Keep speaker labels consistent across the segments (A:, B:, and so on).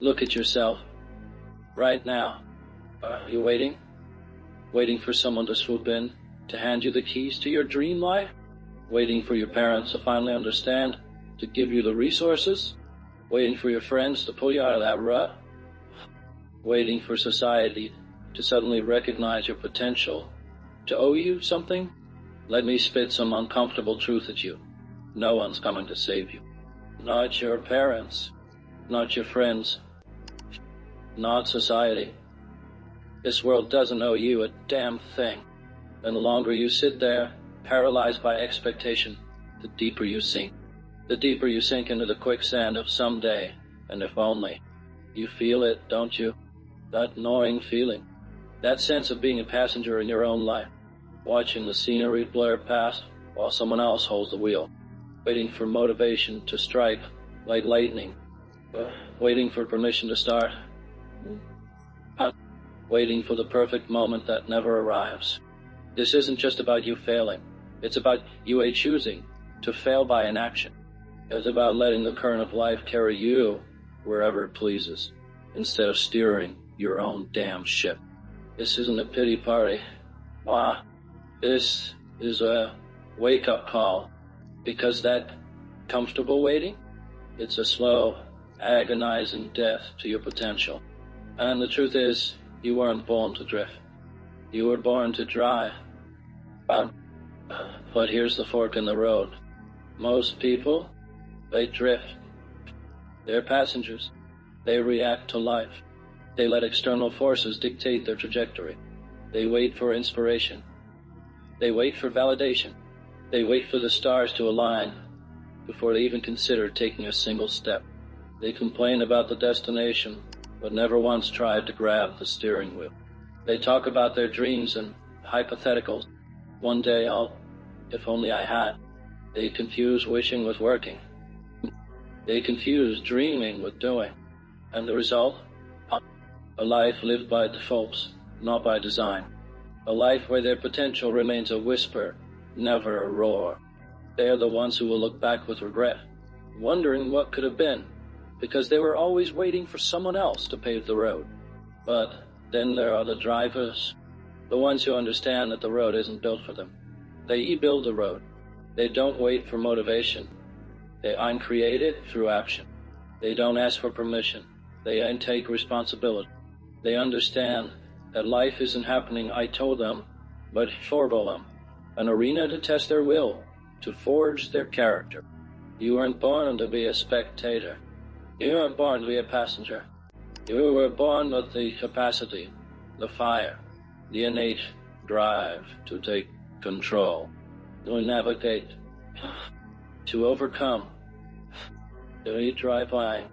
A: Look at yourself right now. Are you waiting? Waiting for someone to swoop in to hand you the keys to your dream life? Waiting for your parents to finally understand, to give you the resources? Waiting for your friends to pull you out of that rut? Waiting for society to suddenly recognize your potential, to owe you something? Let me spit some uncomfortable truth at you. No one's coming to save you. Not your parents, not your friends, not society. This world doesn't owe you a damn thing. And the longer you sit there, paralyzed by expectation, the deeper you sink. The deeper you sink into the quicksand of someday, and if only. You feel it, don't you? That gnawing feeling. That sense of being a passenger in your own life, watching the scenery blur past while someone else holds the wheel, waiting for motivation to strike like lightning, waiting for permission to start, waiting for the perfect moment that never arrives. This isn't just about you failing. It's about you choosing to fail by inaction. It's about letting the current of life carry you wherever it pleases, instead of steering your own damn ship. This isn't a pity party. This is a wake-up call, because that comfortable waiting, it's a slow, agonizing death to your potential. And the truth is, you weren't born to drift. You were born to drive. But here's the fork in the road. Most people, they drift. They're passengers. They react to life. They let external forces dictate their trajectory. They wait for inspiration. They wait for validation. They wait for the stars to align before they even consider taking a single step. They complain about the destination, but never once tried to grab the steering wheel. They talk about their dreams and hypotheticals. One day if only I had. They confuse wishing with working. They confuse dreaming with doing. And the result? A life lived by defaults, not by design. A life where their potential remains a whisper, never a roar. They are the ones who will look back with regret, wondering what could have been, because they were always waiting for someone else to pave the road. But then there are the drivers, the ones who understand that the road isn't built for them. They build the road. They don't wait for motivation. They uncreate it through action. They don't ask for permission. They take responsibility. They understand that life isn't happening I told them, but for them. An arena to test their will, to forge their character. You weren't born to be a spectator. You weren't born to be a passenger. You were born with the capacity, the fire, the innate drive to take control, to navigate, to overcome, to drive by.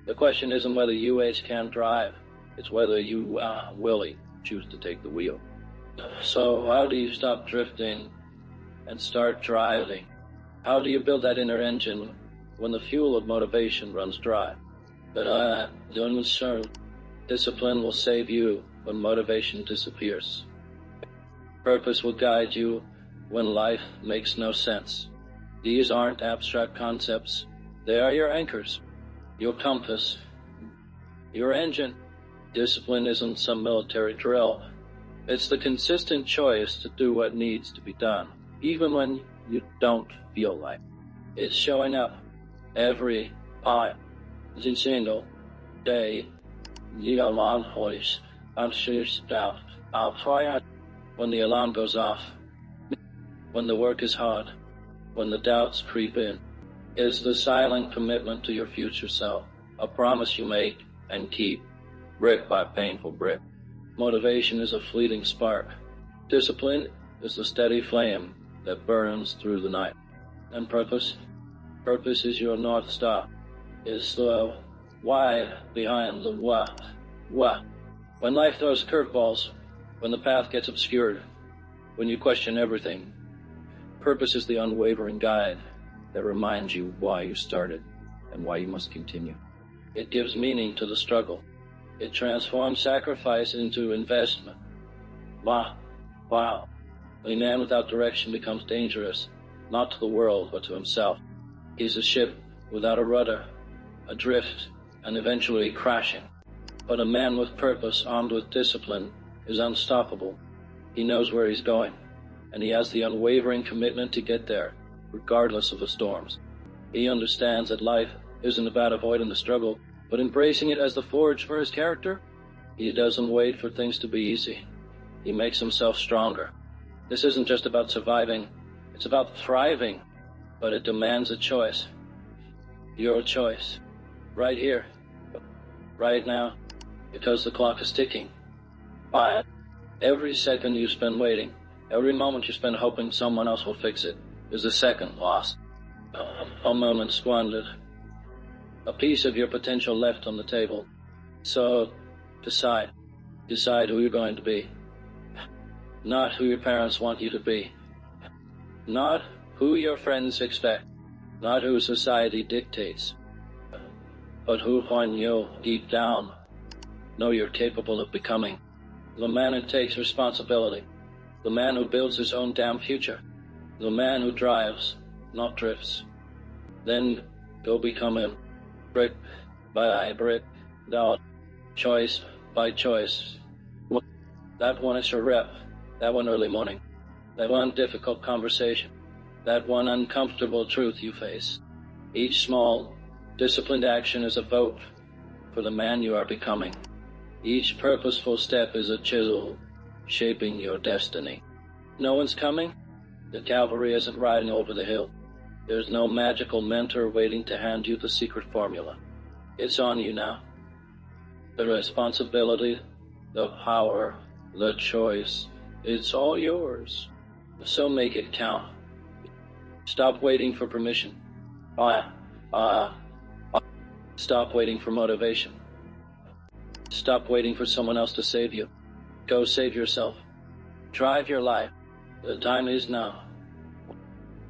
A: The question isn't whether you can drive, it's whether you willing choose to take the wheel. So how do you stop drifting and start driving? How do you build that inner engine when the fuel of motivation runs dry? But don't concern. Discipline will save you when motivation disappears. Purpose will guide you when life makes no sense. These aren't abstract concepts. They are your anchors, your compass, your engine. Discipline isn't some military drill. It's the consistent choice to do what needs to be done, even when you don't feel like. It's showing up every single day. When the alarm goes off, when the work is hard, when the doubts creep in, is the silent commitment to your future self, a promise you make and keep, brick by painful brick. Motivation is a fleeting spark. Discipline is the steady flame that burns through the night. And purpose is your North Star. It's the why behind the what. When life throws curveballs, when the path gets obscured, when you question everything, purpose is the unwavering guide that reminds you why you started and why you must continue. It gives meaning to the struggle. It transforms sacrifice into investment. Wow. A man without direction becomes dangerous, not to the world, but to himself. He's a ship without a rudder, adrift and eventually crashing. But a man with purpose, armed with discipline, is unstoppable. He knows where he's going, and he has the unwavering commitment to get there, regardless of the storms. He understands that life isn't about avoiding the struggle, but embracing it as the forge for his character. He doesn't wait for things to be easy. He makes himself stronger. This isn't just about surviving, it's about thriving, but it demands a choice. Your choice. Right here. Right now. Because the clock is ticking. But every second you spend waiting, every moment you spend hoping someone else will fix it, is a second lost. A moment squandered. A piece of your potential left on the table. So, decide. Decide who you're going to be. Not who your parents want you to be. Not who your friends expect. Not who society dictates. But who, when you, deep down, know you're capable of becoming. The man who takes responsibility. The man who builds his own damn future. The man who drives, not drifts. Then go become him. Brick by brick, down, choice by choice. That one extra rep, that one early morning, that one difficult conversation, that one uncomfortable truth you face. Each small, disciplined action is a vote for the man you are becoming. Each purposeful step is a chisel shaping your destiny. No one's coming. The cavalry isn't riding over the hill. There's no magical mentor waiting to hand you the secret formula. It's on you now. The responsibility, the power, the choice, it's all yours. So make it count. Stop waiting for permission. Stop waiting for motivation. Stop waiting for someone else to save you. Go save yourself. Drive your life. The time is now.